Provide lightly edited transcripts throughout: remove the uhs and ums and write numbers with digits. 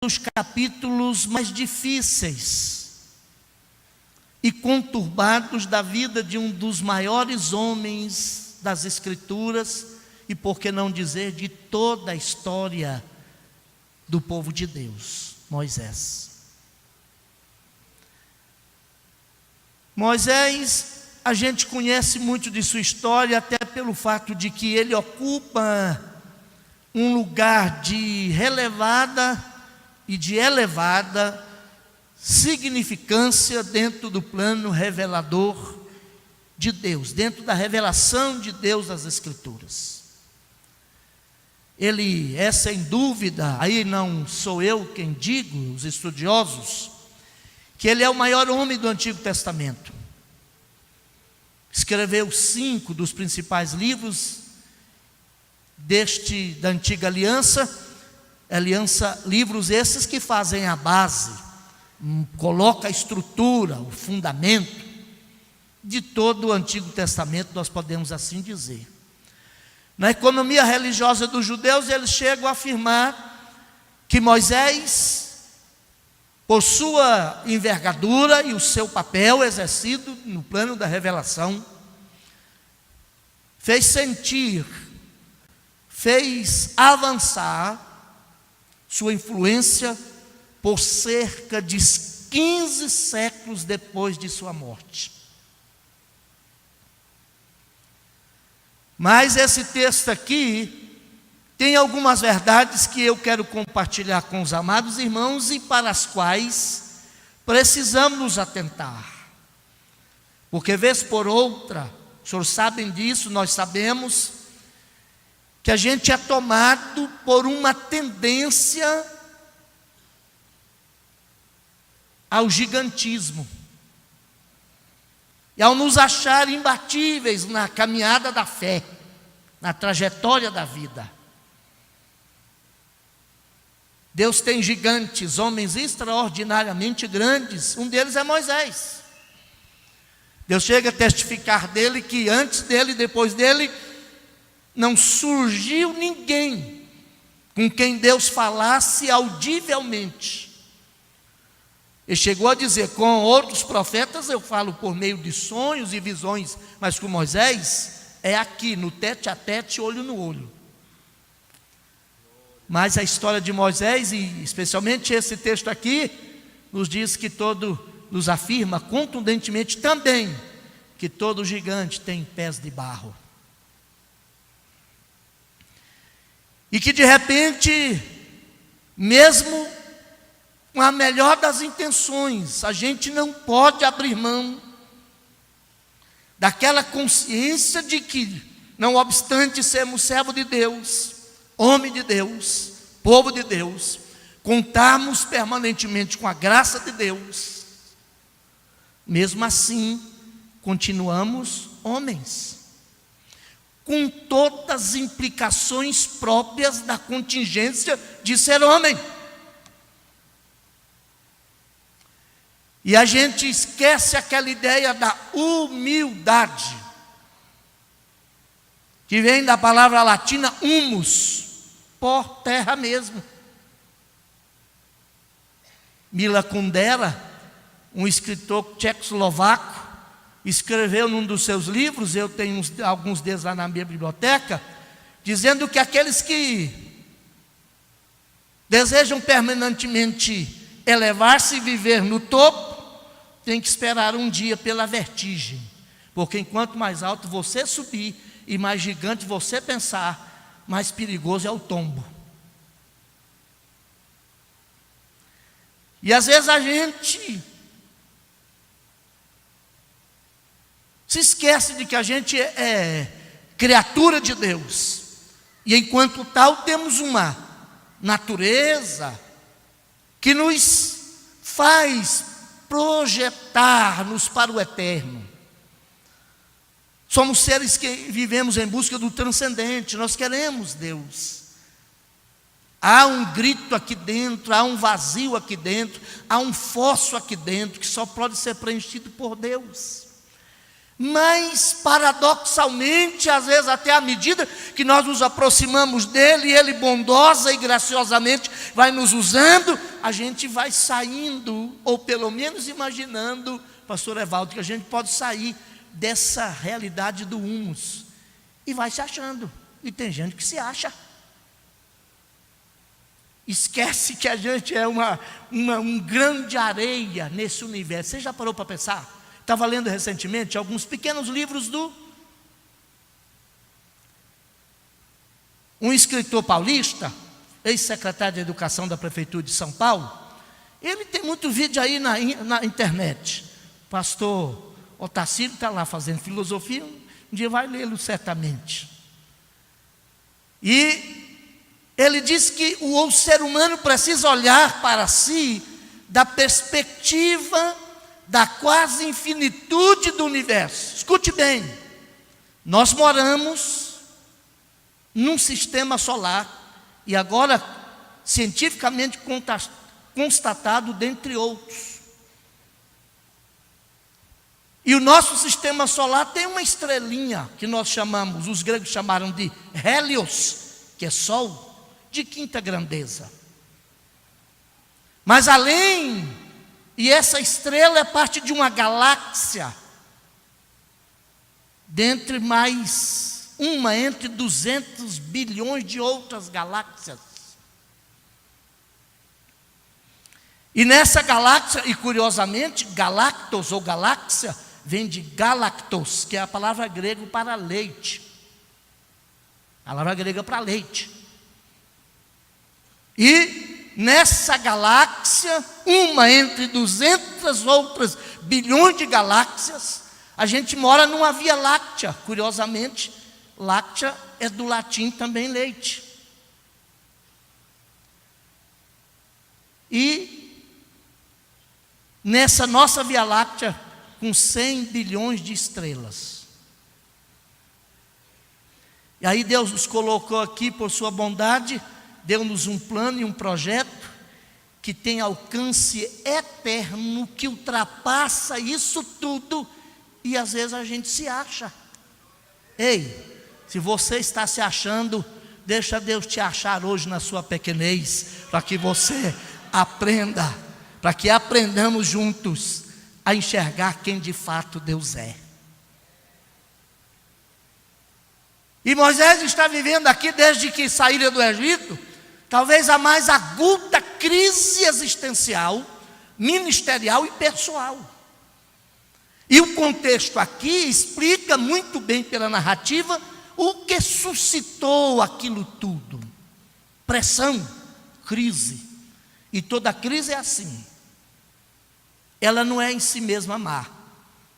os capítulos mais difíceis e conturbados da vida de um dos maiores homens das Escrituras e, por que não dizer, de toda a história do povo de Deus, Moisés. Moisés, a gente conhece muito de sua história, até pelo fato de que ele ocupa um lugar de relevada e de elevada significância dentro do plano revelador de Deus, dentro da revelação de Deus das Escrituras. Ele é sem dúvida, aí não sou eu quem digo, os estudiosos, que ele é o maior homem do Antigo Testamento. Escreveu 5 dos principais livros da Antiga Aliança, livros esses que fazem a base, coloca a estrutura, o fundamento de todo o Antigo Testamento, nós podemos assim dizer. Na economia religiosa dos judeus, eles chegam a afirmar que Moisés, por sua envergadura e o seu papel exercido no plano da revelação, fez avançar sua influência por cerca de 15 séculos depois de sua morte. Mas esse texto aqui tem algumas verdades que eu quero compartilhar com os amados irmãos e para as quais precisamos nos atentar. Porque vez por outra, os senhores sabem disso, nós sabemos, que a gente é tomado por uma tendência ao gigantismo. E ao nos achar imbatíveis na caminhada da fé, na trajetória da vida. Deus tem gigantes, homens extraordinariamente grandes, um deles é Moisés. Deus chega a testificar dele que antes dele e depois dele, não surgiu ninguém com quem Deus falasse audivelmente. Ele chegou a dizer, com outros profetas eu falo por meio de sonhos e visões, mas com Moisés é aqui, no tete a tete, olho no olho. Mas a história de Moisés, e especialmente esse texto aqui, nos diz que nos afirma contundentemente também, que todo gigante tem pés de barro. E que de repente, mesmo com a melhor das intenções, a gente não pode abrir mão daquela consciência de que, não obstante sermos servo de Deus, homem de Deus, povo de Deus, contarmos permanentemente com a graça de Deus, mesmo assim, continuamos homens, com todas as implicações próprias da contingência de ser homem. E a gente esquece aquela ideia da humildade, que vem da palavra latina humus, pó, terra mesmo. Mila Kundera, um escritor tchecoslovaco, escreveu num dos seus livros, eu tenho alguns deles lá na minha biblioteca, dizendo que aqueles que desejam permanentemente elevar-se e viver no topo, tem que esperar um dia pela vertigem, porque enquanto mais alto você subir e mais gigante você pensar, mais perigoso é o tombo. E às vezes a gente se esquece de que a gente é criatura de Deus, e enquanto tal temos uma natureza que nos faz projetar-nos para o eterno. Somos seres que vivemos em busca do transcendente, nós queremos Deus. Há um grito aqui dentro, há um vazio aqui dentro, há um fosso aqui dentro que só pode ser preenchido por Deus. Mas, paradoxalmente, às vezes até à medida que nós nos aproximamos dele, ele bondosa e graciosamente vai nos usando, a gente vai saindo, ou pelo menos imaginando, pastor Evaldo, que a gente pode sair dessa realidade do humus, e vai se achando, e tem gente que se acha. Esquece que a gente é um grão de areia nesse universo. Você já parou para pensar? Estava lendo recentemente alguns pequenos livros um escritor paulista, ex-secretário de Educação da Prefeitura de São Paulo. Ele tem muito vídeo aí na internet. Pastor Otacílio está lá fazendo filosofia, um dia vai lê-lo certamente. E ele diz que o ser humano precisa olhar para si da perspectiva da quase infinitude do universo. Escute bem, nós moramos num sistema solar, e agora cientificamente constatado, dentre outros. E o nosso sistema solar tem uma estrelinha, que nós chamamos, os gregos chamaram de Hélios, que é Sol, de quinta grandeza. Mas e essa estrela é parte de uma galáxia, dentre mais uma entre 200 bilhões de outras galáxias. E nessa galáxia, e curiosamente, galactos ou galáxia, vem de galactos, que é a palavra grega para leite. A palavra grega para leite. E nessa galáxia, uma entre 200 outras bilhões de galáxias, a gente mora numa Via Láctea. Curiosamente, láctea é do latim também leite. E nessa nossa Via Láctea, com 100 bilhões de estrelas. E aí Deus nos colocou aqui por sua bondade, deu-nos um plano e um projeto que tem alcance eterno, que ultrapassa isso tudo, e às vezes a gente se acha. Ei, se você está se achando, deixa Deus te achar hoje na sua pequenez, para que você aprenda, para que aprendamos juntos a enxergar quem de fato Deus é. E Moisés está vivendo aqui desde que saíram do Egito, talvez a mais aguda crise existencial, ministerial e pessoal. E o contexto aqui explica muito bem pela narrativa o que suscitou aquilo tudo. Pressão, crise. E toda crise é assim. Ela não é em si mesma má,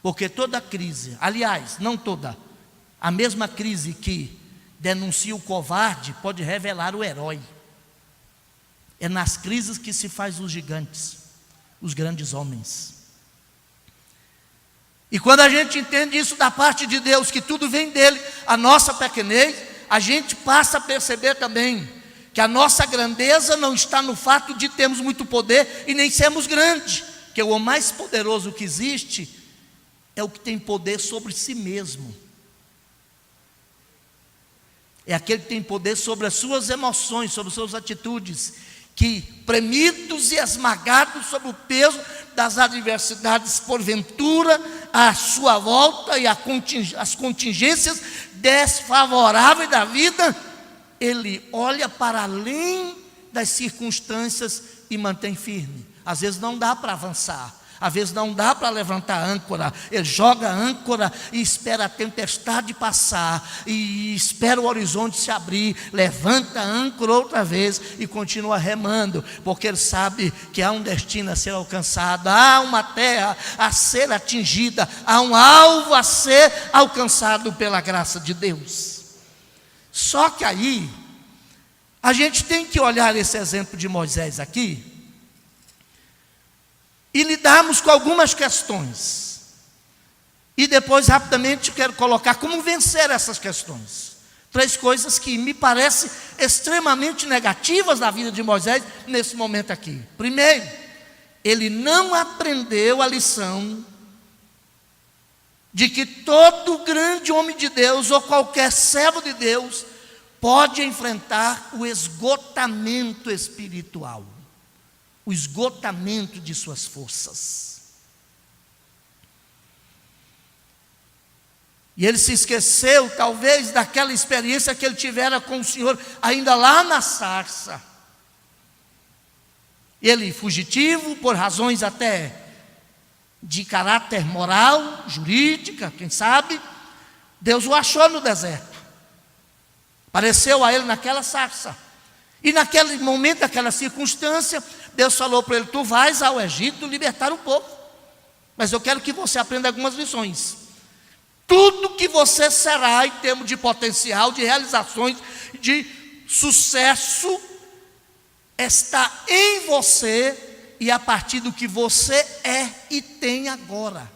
porque toda crise, aliás, não toda, a mesma crise que denuncia o covarde pode revelar o herói. É nas crises que se faz os gigantes, os grandes homens. E quando a gente entende isso da parte de Deus, que tudo vem dele, a nossa pequenez, a gente passa a perceber também que a nossa grandeza não está no fato de termos muito poder e nem sermos grandes, que o mais poderoso que existe é o que tem poder sobre si mesmo. É aquele que tem poder sobre as suas emoções, sobre as suas atitudes, que, premidos e esmagados sob o peso das adversidades, porventura, à sua volta e as contingências desfavoráveis da vida, ele olha para além das circunstâncias e mantém firme. Às vezes não dá para avançar, às vezes não dá para levantar a âncora. Ele joga a âncora e espera a tempestade passar, e espera o horizonte se abrir, levanta a âncora outra vez e continua remando, porque ele sabe que há um destino a ser alcançado, há uma terra a ser atingida, há um alvo a ser alcançado pela graça de Deus. Só que aí a gente tem que olhar esse exemplo de Moisés aqui e lidarmos com algumas questões. E depois, rapidamente, quero colocar como vencer essas questões. 3 coisas que me parecem extremamente negativas na vida de Moisés nesse momento aqui. Primeiro, ele não aprendeu a lição de que todo grande homem de Deus ou qualquer servo de Deus pode enfrentar o esgotamento espiritual, o esgotamento de suas forças. E ele se esqueceu, talvez, daquela experiência que ele tivera com o Senhor, ainda lá na sarça. Ele, fugitivo, por razões até de caráter moral, jurídica, quem sabe, Deus o achou no deserto. Apareceu a ele naquela sarça. E naquele momento, naquela circunstância, Deus falou para ele: tu vais ao Egito libertar o povo. Mas eu quero que você aprenda algumas lições. Tudo que você será em termos de potencial, de realizações, de sucesso, está em você e a partir do que você é e tem agora.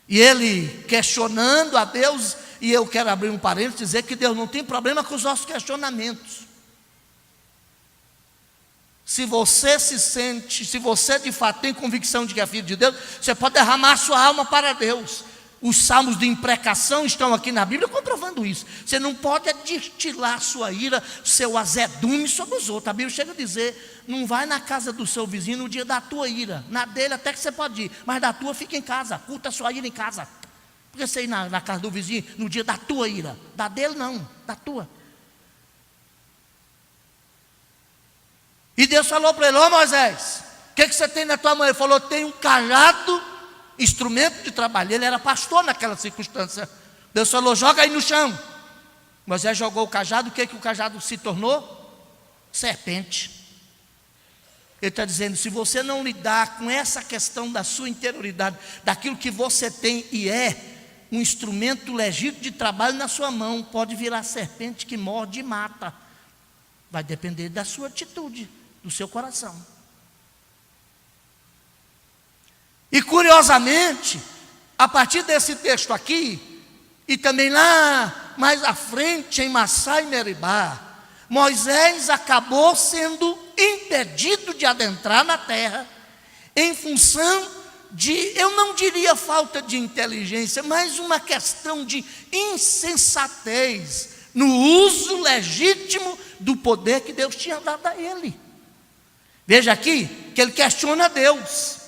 E ele questionando a Deus, e eu quero abrir um parênteses e dizer que Deus não tem problema com os nossos questionamentos. Se você se sente, se você de fato tem convicção de que é filho de Deus, você pode derramar sua alma para Deus. Os salmos de imprecação estão aqui na Bíblia comprovando isso. Você não pode destilar sua ira, seu azedume sobre os outros. A Bíblia chega a dizer: não vai na casa do seu vizinho no dia da tua ira. Na dele até que você pode ir, mas da tua fica em casa, curta a sua ira em casa. Porque você ir na casa do vizinho no dia da tua ira, da dele não, da tua. E Deus falou para ele: ô Moisés, o que você tem na tua mão? Ele falou: tem um cajado, instrumento de trabalho. Ele era pastor naquela circunstância. Deus falou: joga aí no chão. Moisés jogou o cajado. O que o cajado se tornou? Serpente. Ele está dizendo: se você não lidar com essa questão da sua interioridade, daquilo que você tem e é um instrumento legítimo de trabalho na sua mão, pode virar serpente que morde e mata. Vai depender da sua atitude, do seu coração. E curiosamente, a partir desse texto aqui, e também lá mais à frente em Massá e Meribá, Moisés acabou sendo impedido de adentrar na terra, em função de, eu não diria falta de inteligência, mas uma questão de insensatez no uso legítimo do poder que Deus tinha dado a ele. Veja aqui que ele questiona Deus.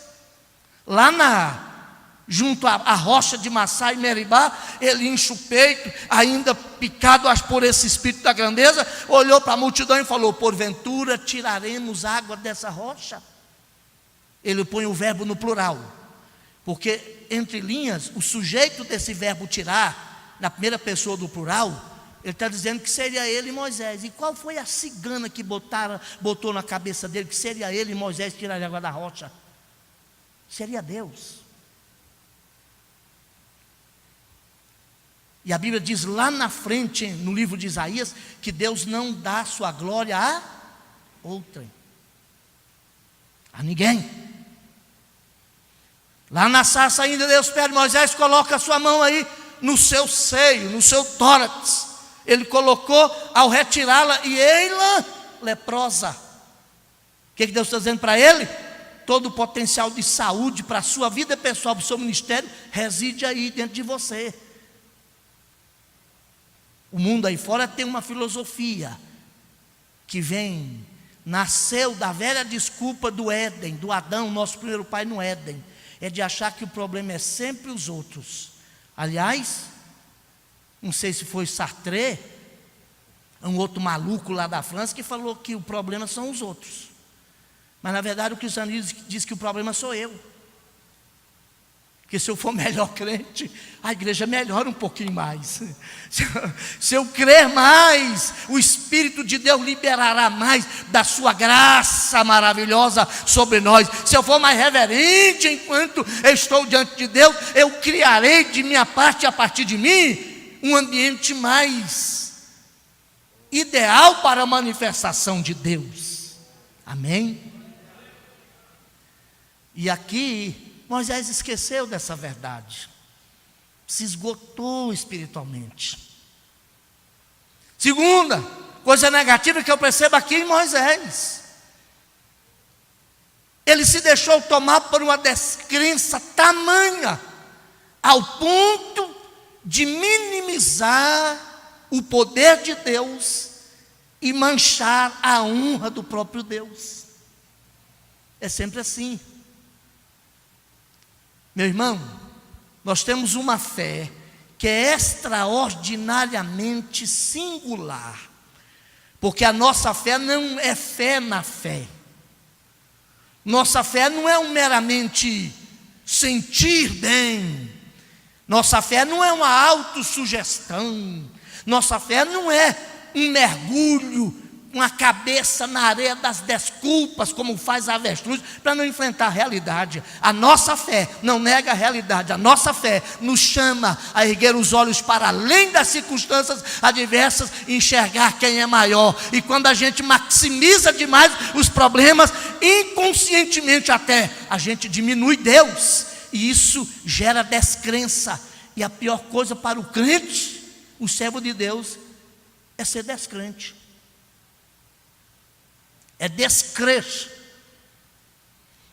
Lá junto à rocha de Massá e Meribá, ele enche o peito, ainda picado por esse espírito da grandeza, olhou para a multidão e falou: porventura tiraremos água dessa rocha? Ele põe o verbo no plural, porque entre linhas, o sujeito desse verbo tirar, na primeira pessoa do plural, ele está dizendo que seria ele e Moisés. E qual foi a cigana que botou na cabeça dele que seria ele e Moisés tirar a água da rocha? Seria Deus. E a Bíblia diz lá na frente, no livro de Isaías, que Deus não dá sua glória a outrem, a ninguém. Lá na sarça ainda Deus pede: Moisés, coloca a sua mão aí no seu seio, no seu tórax. Ele colocou, ao retirá-la, e ei-la leprosa. O que Deus está dizendo para ele? Todo o potencial de saúde para a sua vida pessoal, para o seu ministério, reside aí dentro de você. O mundo aí fora tem uma filosofia que nasceu da velha desculpa do Éden, do Adão, nosso primeiro pai no Éden, é de achar que o problema é sempre os outros. Aliás, não sei se foi Sartre, um outro maluco lá da França, que falou que o problema são os outros. Mas na verdade o cristianismo diz que o problema sou eu. Porque se eu for melhor crente, a igreja melhora um pouquinho mais. Se eu crer mais, o Espírito de Deus liberará mais da sua graça maravilhosa sobre nós. Se eu for mais reverente enquanto eu estou diante de Deus, eu criarei de minha parte, a partir de mim, um ambiente mais ideal para a manifestação de Deus. Amém? E aqui Moisés esqueceu dessa verdade, se esgotou espiritualmente. Segunda coisa negativa que eu percebo aqui em Moisés: Ele se deixou tomar por uma descrença tamanha, ao ponto de minimizar o poder de Deus e manchar a honra do próprio Deus. É sempre assim. Meu irmão, nós temos uma fé que é extraordinariamente singular, porque a nossa fé não é fé na fé. Nossa fé não é meramente sentir bem. Nossa fé não é uma autossugestão. Nossa fé não é um mergulho, uma cabeça na areia das desculpas, como faz a avestruz, para não enfrentar a realidade. A nossa fé não nega a realidade. A nossa fé nos chama a erguer os olhos para além das circunstâncias adversas e enxergar quem é maior. E quando a gente maximiza demais os problemas, inconscientemente até, a gente diminui Deus. E isso gera descrença. E a pior coisa para o crente, o servo de Deus, é ser descrente. É descrer.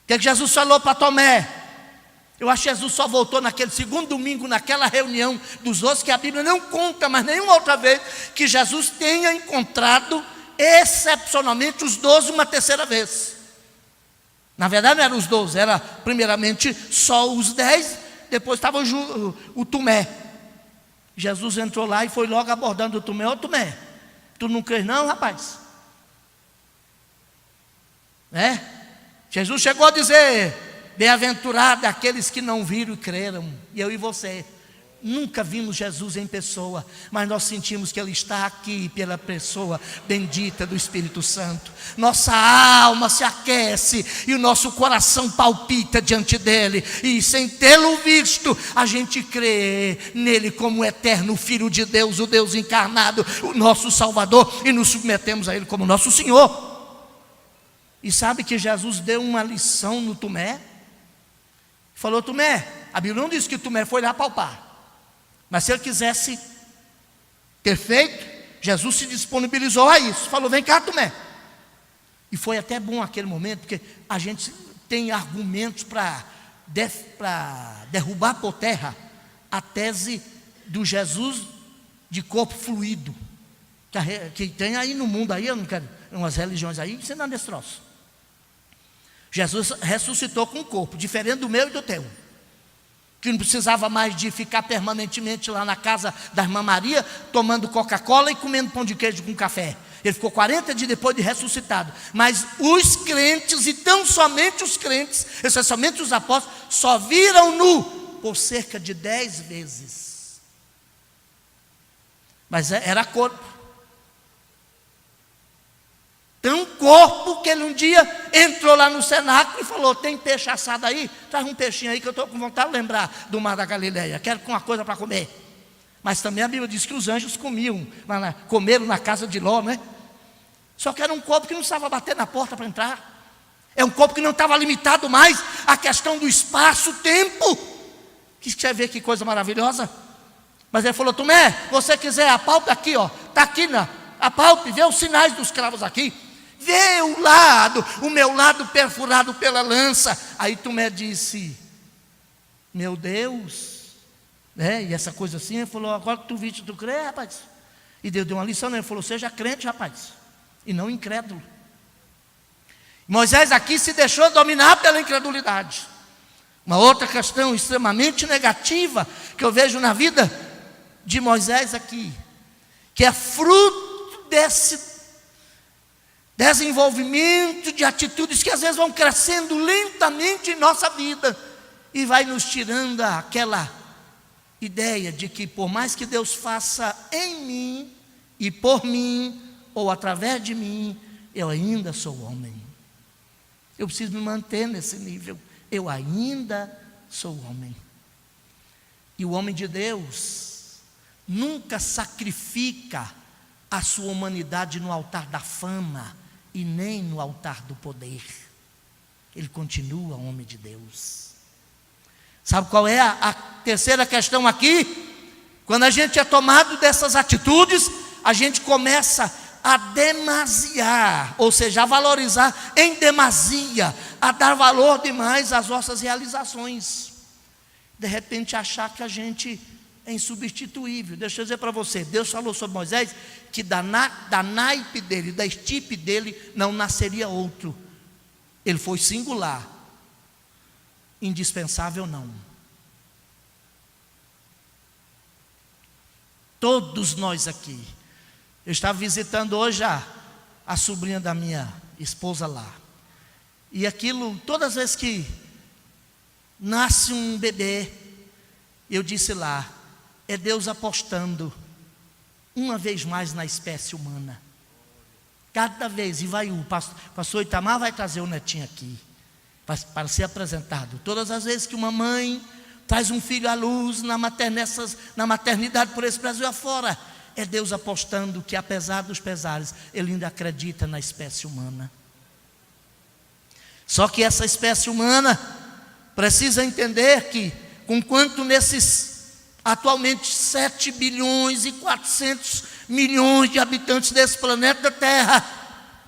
O que Jesus falou para Tomé? Eu acho que Jesus só voltou naquele segundo domingo, naquela reunião dos outros, que a Bíblia não conta, mas nenhuma outra vez, que Jesus tenha encontrado excepcionalmente os 12 uma terceira vez. Na verdade não eram os 12, era primeiramente só os 10, depois estava o Tomé. Jesus entrou lá e foi logo abordando o Tomé. Ô Tomé, tu não crês não, rapaz? Jesus chegou a dizer: bem-aventurado aqueles que não viram e creram. E eu e você nunca vimos Jesus em pessoa, mas nós sentimos que Ele está aqui pela pessoa bendita do Espírito Santo. Nossa alma se aquece e o nosso coração palpita diante dEle, e sem tê-lo visto, a gente crê nele como o eterno Filho de Deus, o Deus encarnado, o nosso Salvador, e nos submetemos a Ele como nosso Senhor. E sabe que Jesus deu uma lição no Tomé? Falou: Tomé, a Bíblia não diz que Tomé foi lá palpar, mas se ele quisesse ter feito, Jesus se disponibilizou a isso. Falou: vem cá, Tomé. E foi até bom aquele momento, porque a gente tem argumentos para derrubar por terra a tese do Jesus de corpo fluido, que tem aí no mundo, aí, eu não quero, umas religiões aí, você não é desse troço. Jesus ressuscitou com um corpo diferente do meu e do teu, que não precisava mais de ficar permanentemente lá na casa da irmã Maria, tomando Coca-Cola e comendo pão de queijo com café. Ele ficou 40 dias depois de ressuscitado. Mas os crentes, e tão somente os crentes, especialmente os apóstolos, só viram nu por cerca de 10 vezes. Mas era corpo. Tem um corpo que ele um dia entrou lá no cenáculo e falou: tem peixe assado aí? Traz um peixinho aí que eu estou com vontade de lembrar do mar da Galileia. Quero uma coisa para comer. Mas também a Bíblia diz que os anjos comeram na casa de Ló, né? Só que era um corpo que não precisava bater na porta para entrar. É um corpo que não estava limitado mais à questão do espaço-tempo. Que você vê que coisa maravilhosa. Mas ele falou: Tomé, você quiser apalpe aqui, ó, está aqui na apalpe, vê os sinais dos cravos aqui. Vê o meu lado perfurado pela lança. Aí Tomé disse: meu Deus, e essa coisa assim. Ele falou: agora que tu viste, tu crê, rapaz? E Deus deu uma lição, né? Ele falou: seja crente, rapaz, e não incrédulo. Moisés aqui se deixou dominar pela incredulidade. Uma outra questão extremamente negativa que eu vejo na vida de Moisés aqui, que é fruto desse desenvolvimento de atitudes que às vezes vão crescendo lentamente em nossa vida e vai nos tirando aquela ideia de que por mais que Deus faça em mim e por mim ou através de mim, eu ainda sou homem. Eu preciso me manter nesse nível. Eu ainda sou homem. E o homem de Deus nunca sacrifica a sua humanidade no altar da fama e nem no altar do poder. Ele continua homem de Deus. Sabe qual é a terceira questão aqui? Quando a gente é tomado dessas atitudes, a gente começa a demasiar, ou seja, a valorizar em demasia, a dar valor demais às nossas realizações. De repente achar que a gente é insubstituível. Deixa eu dizer para você, Deus falou sobre Moisés que da naipe dele, da estipe dele, não nasceria outro. Ele foi singular, indispensável não. Todos nós aqui. Eu estava visitando hoje a sobrinha da minha esposa lá. E aquilo, todas as vezes que nasce um bebê, eu disse lá, é Deus apostando uma vez mais na espécie humana. Cada vez, e vai o pastor Itamar vai trazer o netinho aqui, para ser apresentado. Todas as vezes que uma mãe traz um filho à luz na maternidade por esse Brasil afora, é Deus apostando que apesar dos pesares, Ele ainda acredita na espécie humana. Só que essa espécie humana precisa entender que, conquanto nesses atualmente 7 bilhões e 400 milhões de habitantes desse planeta Terra,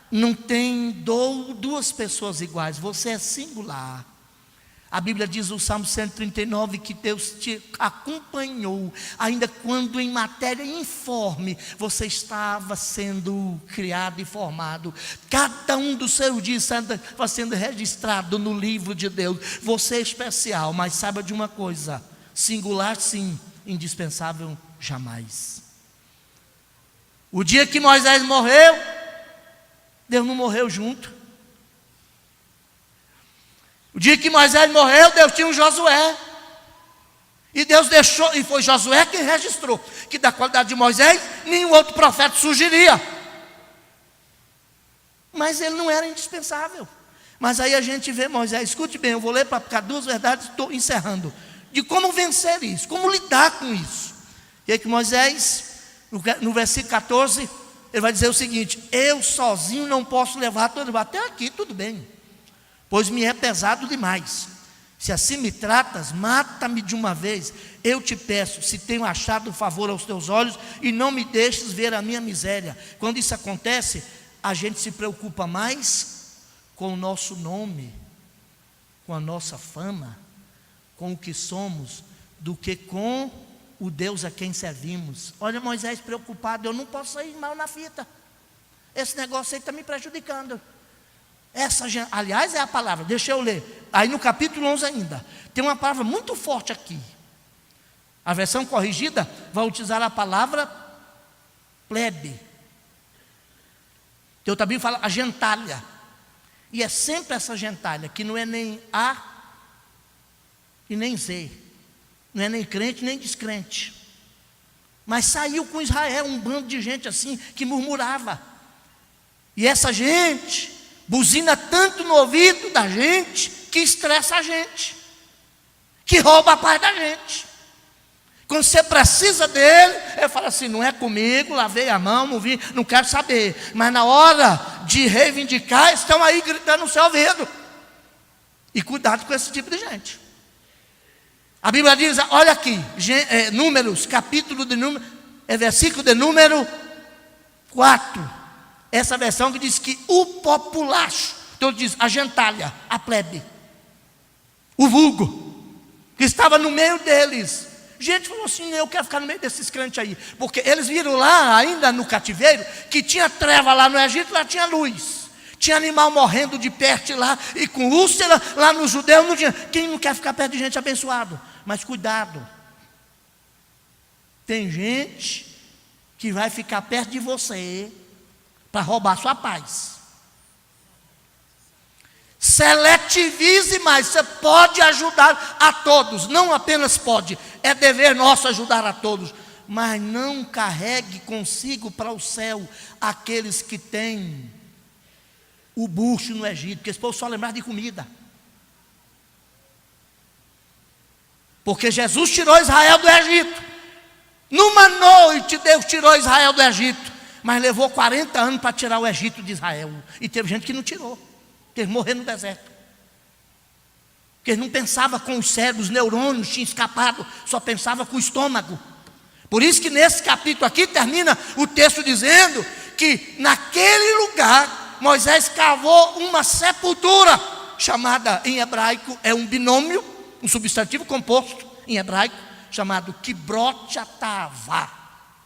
não tem duas pessoas iguais, você é singular. A Bíblia diz no Salmo 139 que Deus te acompanhou, ainda quando em matéria informe você estava sendo criado e formado. Cada um dos seus dias estava sendo registrado no livro de Deus. Você é especial, mas saiba de uma coisa: singular sim, indispensável jamais. O dia que Moisés morreu, Deus não morreu junto. O dia que Moisés morreu, Deus tinha um Josué. E Deus deixou, e foi Josué quem registrou, que da qualidade de Moisés, nenhum outro profeta surgiria. Mas ele não era indispensável. Mas aí a gente vê Moisés, escute bem, eu vou ler para ficar duas verdades, estou encerrando. De como vencer isso, como lidar com isso. E aí que Moisés, no versículo 14, ele vai dizer o seguinte: eu sozinho não posso levar todo, até aqui tudo bem, pois me é pesado demais. Se assim me tratas, mata-me de uma vez. Eu te peço, se tenho achado favor aos teus olhos, e não me deixes ver a minha miséria. Quando isso acontece, a gente se preocupa mais com o nosso nome, com a nossa fama, com o que somos, do que com o Deus a quem servimos. Olha Moisés preocupado, eu não posso sair mal na fita. Esse negócio aí está me prejudicando. Aliás, é a palavra, deixa eu ler. Aí no capítulo 11 ainda, tem uma palavra muito forte aqui. A versão corrigida vai utilizar a palavra plebe. Eu também falo a gentalha. E é sempre essa gentalha, que não é nem A e nem Z. Não é nem crente nem descrente. Mas saiu com Israel um bando de gente assim, que murmurava. E essa gente buzina tanto no ouvido da gente, que estressa a gente, que rouba a paz da gente. Quando você precisa dele, ele fala assim: não é comigo, lavei a mão, não vi, não quero saber. Mas na hora de reivindicar, estão aí gritando no seu ouvido. E cuidado com esse tipo de gente. A Bíblia diz, olha aqui, Números, capítulo de Números, versículo de número 4. Essa versão que diz que o populacho, então diz a gentalha, a plebe, o vulgo, que estava no meio deles. Gente falou assim: eu quero ficar no meio desses crentes aí, porque eles viram lá, ainda no cativeiro, que tinha treva lá no Egito, lá tinha luz. Tinha animal morrendo de peste lá, e com úlcera, lá no judeu não tinha. Quem não quer ficar perto de gente abençoado? Mas cuidado, tem gente que vai ficar perto de você para roubar sua paz. Seletivize mais. Você pode ajudar a todos, não apenas pode, é dever nosso ajudar a todos, mas não carregue consigo para o céu aqueles que têm o bucho no Egito, porque esse povo só lembrar de comida. Porque Jesus tirou Israel do Egito. Numa noite Deus tirou Israel do Egito, mas levou 40 anos para tirar o Egito de Israel. E teve gente que não tirou, teve que morrer no deserto, porque não pensava com os cérebros, os neurônios tinham escapado, só pensava com o estômago. Por isso que nesse capítulo aqui termina o texto dizendo que naquele lugar Moisés cavou uma sepultura, chamada em hebraico, é um binômio, um substantivo composto em hebraico, chamado Kibrot Hatavá.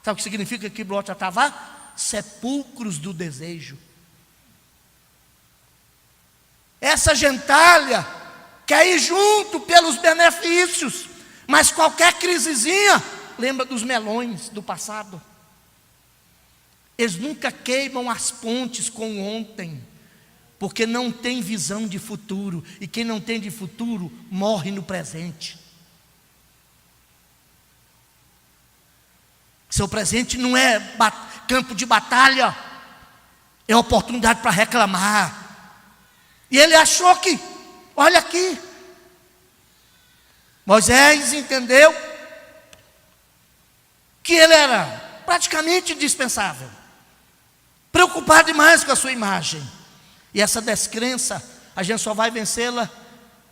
Sabe o que significa Kibrot Hatavá? Sepulcros do desejo. Essa gentalha quer ir junto pelos benefícios, mas qualquer crisezinha lembra dos melões do passado. Eles nunca queimam as pontes com o ontem, porque não tem visão de futuro, e quem não tem de futuro morre no presente. Seu presente não é campo de batalha, é oportunidade para reclamar. E ele achou que, olha aqui, Moisés entendeu que ele era praticamente indispensável, preocupado demais com a sua imagem. E essa descrença, a gente só vai vencê-la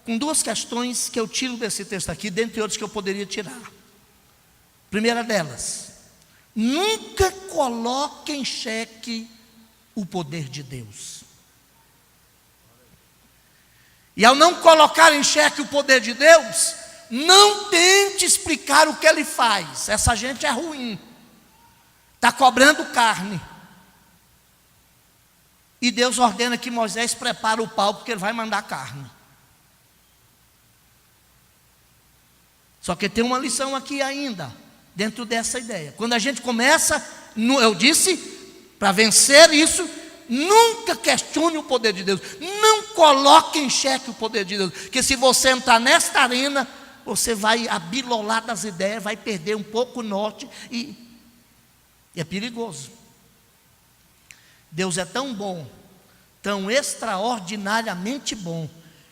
com duas questões que eu tiro desse texto aqui, dentre outros que eu poderia tirar. Primeira delas, nunca coloque em xeque o poder de Deus. E ao não colocar em xeque o poder de Deus, não tente explicar o que ele faz. Essa gente é ruim, está cobrando carne. E Deus ordena que Moisés prepare o pau, porque ele vai mandar carne. Só que tem uma lição aqui ainda, dentro dessa ideia. Quando a gente começa, eu disse, para vencer isso, nunca questione o poder de Deus. Não coloque em xeque o poder de Deus. Porque se você entrar nesta arena, você vai abilolar das ideias, vai perder um pouco o norte e é perigoso. Deus é tão bom, tão extraordinariamente bom,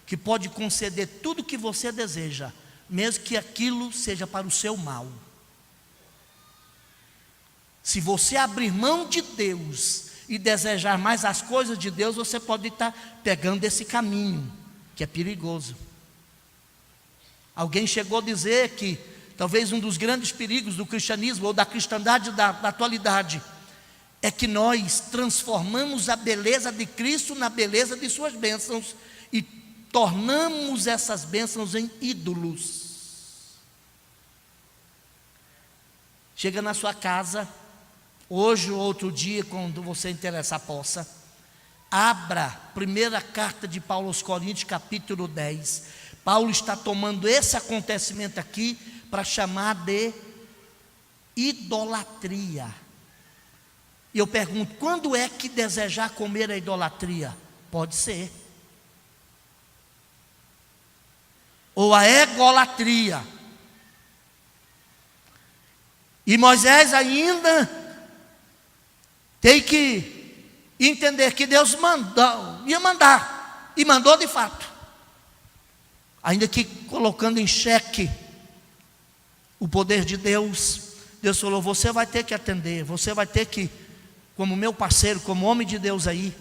que pode conceder tudo o que você deseja, mesmo que aquilo seja para o seu mal. Se você abrir mão de Deus e desejar mais as coisas de Deus, você pode estar pegando esse caminho, que é perigoso. Alguém chegou a dizer que talvez um dos grandes perigos do cristianismo ou da cristandade da atualidade é que nós transformamos a beleza de Cristo na beleza de suas bênçãos e tornamos essas bênçãos em ídolos. Chega na sua casa, hoje ou outro dia, quando você interessar possa, abra a primeira carta de Paulo aos Coríntios, capítulo 10. Paulo está tomando esse acontecimento aqui para chamar de idolatria. E eu pergunto, quando é que desejar comer a idolatria? Pode ser. Ou a egolatria. E Moisés ainda tem que entender que Deus ia mandar, e mandou de fato. Ainda que colocando em xeque o poder de Deus, Deus falou, você vai ter que atender, você vai ter que, como meu parceiro, como homem de Deus aí,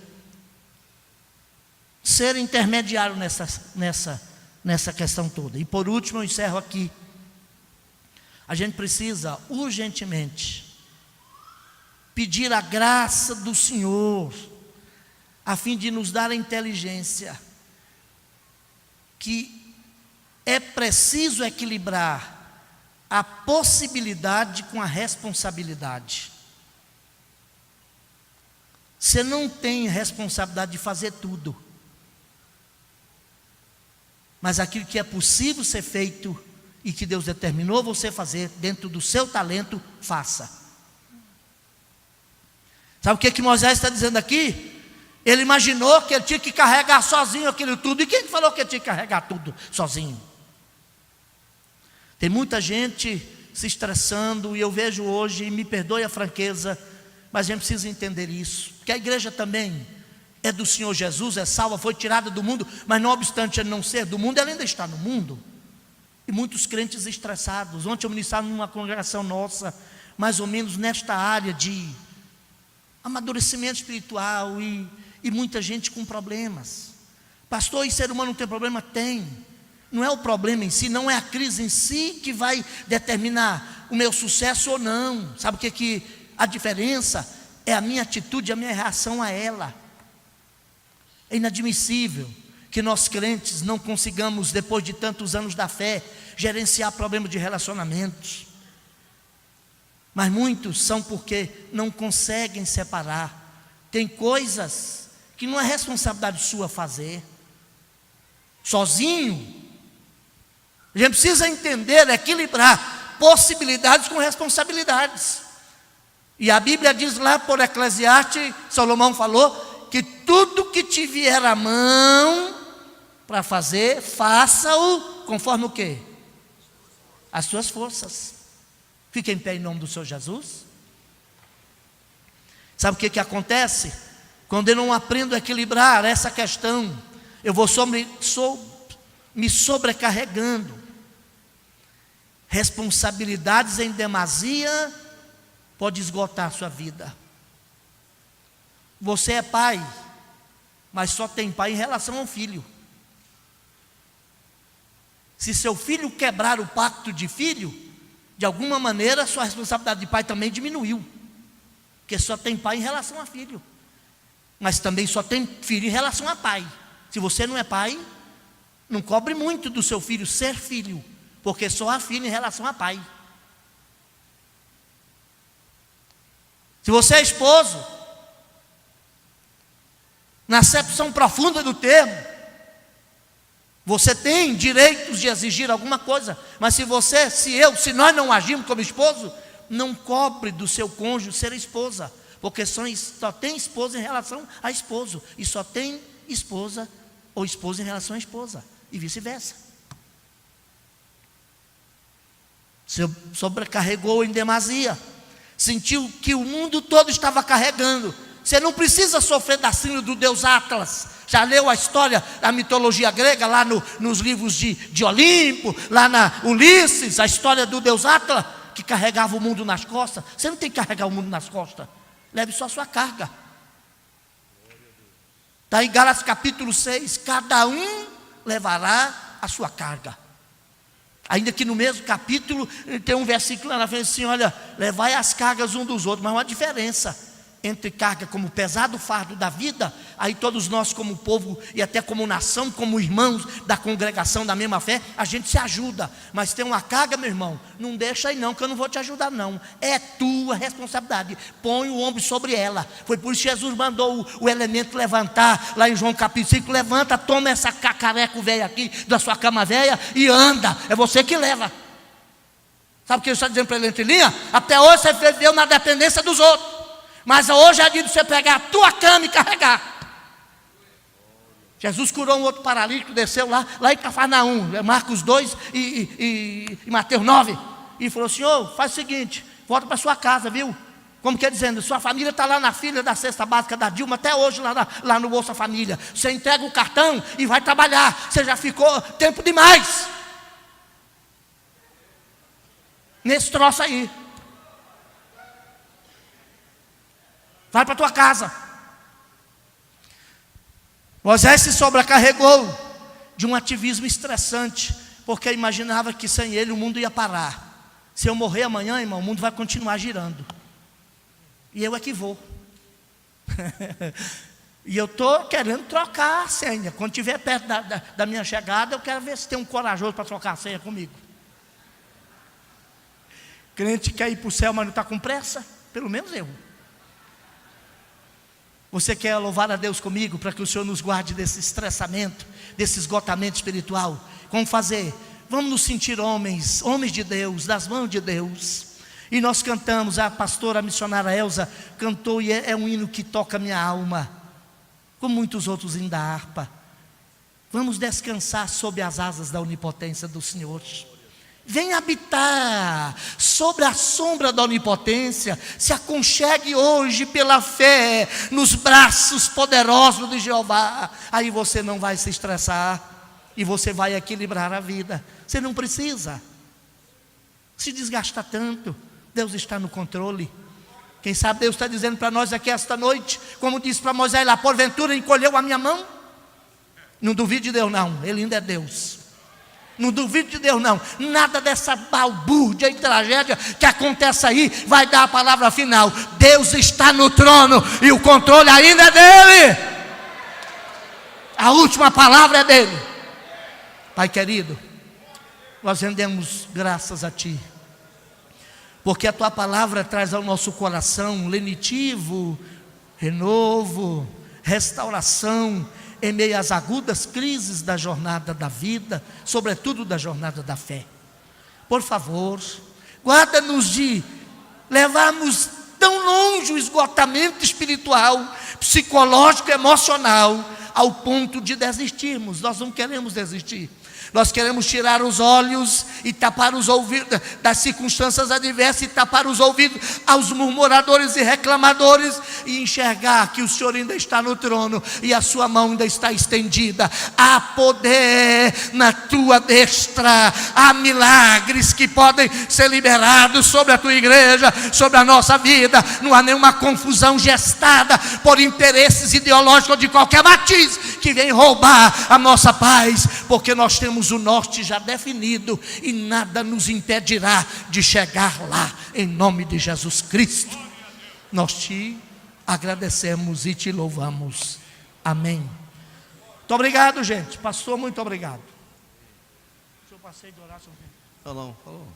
ser intermediário nessa questão toda. E por último eu encerro aqui. A gente precisa urgentemente pedir a graça do Senhor, a fim de nos dar a inteligência, que é preciso equilibrar a possibilidade com a responsabilidade. Você não tem responsabilidade de fazer tudo, mas aquilo que é possível ser feito e que Deus determinou você fazer dentro do seu talento, faça. Sabe o que Moisés está dizendo aqui? Ele imaginou que ele tinha que carregar sozinho aquilo tudo. E quem falou que ele tinha que carregar tudo sozinho? Tem muita gente se estressando, e eu vejo hoje, e me perdoe a franqueza, mas a gente precisa entender isso, porque a igreja também é do Senhor Jesus, é salva, foi tirada do mundo, mas não obstante ele não ser do mundo, ela ainda está no mundo. E muitos crentes estressados. Ontem eu ministrava numa congregação nossa, mais ou menos nesta área de amadurecimento espiritual, e muita gente com problemas. Pastor, e ser humano não tem problema? Tem. Não é o problema em si, não é a crise em si que vai determinar o meu sucesso ou não. Sabe o que a diferença? é a minha atitude, a minha reação a ela. É inadmissível que nós crentes não consigamos, depois de tantos anos da fé, gerenciar problemas de relacionamentos. Mas muitos são porque não conseguem separar. Tem coisas que não é responsabilidade sua fazer sozinho. A gente precisa entender, equilibrar possibilidades com responsabilidades. E a Bíblia diz lá por Eclesiastes, Salomão falou, que tudo que te vier à mão para fazer, faça-o conforme o quê? As suas forças. Fique em pé em nome do Senhor Jesus. Sabe o que acontece? Quando eu não aprendo a equilibrar essa questão, eu vou me sobrecarregando. Responsabilidades em demasia pode esgotar a sua vida. Você é pai, mas só tem pai em relação ao filho. Se seu filho quebrar o pacto de filho, de alguma maneira sua responsabilidade de pai também diminuiu. Porque só tem pai em relação a filho. Mas também só tem filho em relação a pai. Se você não é pai, não cobre muito do seu filho ser filho, porque só há filho em relação a pai. Se você é esposo, na acepção profunda do termo, você tem direitos de exigir alguma coisa, mas se nós não agimos como esposo, não cobre do seu cônjuge ser esposa, porque só tem esposa em relação a esposo, e só tem esposa ou esposa em relação à esposa, e vice-versa. Você sobrecarregou em demasia, sentiu que o mundo todo estava carregando. Você não precisa sofrer da síndrome do deus Atlas. Já leu a história da mitologia grega, lá nos livros de Olimpo, lá na Ulisses, a história do deus Atlas, que carregava o mundo nas costas. Você não tem que carregar o mundo nas costas, leve só a sua carga. Está em Gálatas capítulo 6, cada um levará a sua carga. Ainda que no mesmo capítulo tem um versículo lá na frente assim, olha, levai as cargas um dos outros, mas uma diferença entre carga como pesado fardo da vida, aí todos nós como povo e até como nação, como irmãos da congregação da mesma fé, a gente se ajuda, mas tem uma carga, meu irmão, não deixa aí não, que eu não vou te ajudar não, é tua responsabilidade, põe o ombro sobre ela. Foi por isso que Jesus mandou o elemento levantar, lá em João capítulo 5, levanta, toma essa cacareco velho aqui, da sua cama velha, e anda, é você que leva. Sabe o que ele está dizendo para ele entre linha? Até hoje você viveu na dependência dos outros, mas hoje é dia de você pegar a tua cama e carregar. Jesus curou um outro paralítico, desceu lá em Cafarnaum, Marcos 2 e Mateus 9, e falou, Senhor, faz o seguinte, volta para sua casa, viu? Como quer dizendo, sua família está lá na fila da cesta básica da Dilma, até hoje lá no Bolsa Família. Você entrega o cartão e vai trabalhar, você já ficou tempo demais nesse troço aí. Vai para a tua casa. Moisés se sobrecarregou de um ativismo estressante, porque imaginava que sem ele o mundo ia parar. Se eu morrer amanhã, irmão, o mundo vai continuar girando. E eu é que vou. E eu estou querendo trocar a senha. Quando estiver perto da minha chegada, eu quero ver se tem um corajoso para trocar a senha comigo. Crente quer ir para o céu, mas não está com pressa? Pelo menos eu. Você quer louvar a Deus comigo para que o Senhor nos guarde desse estressamento, desse esgotamento espiritual? Como fazer? Vamos nos sentir homens de Deus, das mãos de Deus. E nós cantamos, a pastora a missionária Elza cantou, e é um hino que toca a minha alma, como muitos outros hinos da harpa. Vamos descansar sob as asas da onipotência do Senhor. Vem habitar sobre a sombra da onipotência. Se aconchegue hoje pela fé nos braços poderosos de Jeová. Aí você não vai se estressar e você vai equilibrar a vida. Você não precisa se desgastar tanto. Deus está no controle. Quem sabe Deus está dizendo para nós aqui esta noite, como disse para Moisés lá, porventura encolheu a minha mão? Não duvide de Deus não, Ele ainda é Deus. Não duvido de Deus, não. Nada dessa balbúrdia e tragédia que acontece aí vai dar a palavra final. Deus está no trono e o controle ainda é dele. A última palavra é dele. Pai querido, nós rendemos graças a Ti, porque a Tua palavra traz ao nosso coração lenitivo, renovo, restauração, em meio às agudas crises da jornada da vida, sobretudo da jornada da fé. Por favor, guarda-nos de levarmos tão longe o esgotamento espiritual, psicológico, emocional, ao ponto de desistirmos. Nós não queremos desistir. Nós queremos tirar os olhos e tapar os ouvidos das circunstâncias adversas e tapar os ouvidos aos murmuradores e reclamadores e enxergar que o Senhor ainda está no trono e a sua mão ainda está estendida. Há poder na tua destra, há milagres que podem ser liberados sobre a tua igreja, sobre a nossa vida. Não há nenhuma confusão gestada por interesses ideológicos de qualquer matiz que vem roubar a nossa paz, porque nós temos o norte já definido e nada nos impedirá de chegar lá, em nome de Jesus Cristo. Nós te agradecemos e te louvamos. Amém. Muito obrigado, gente. Pastor, muito obrigado. Se eu passei de orar, não, falou.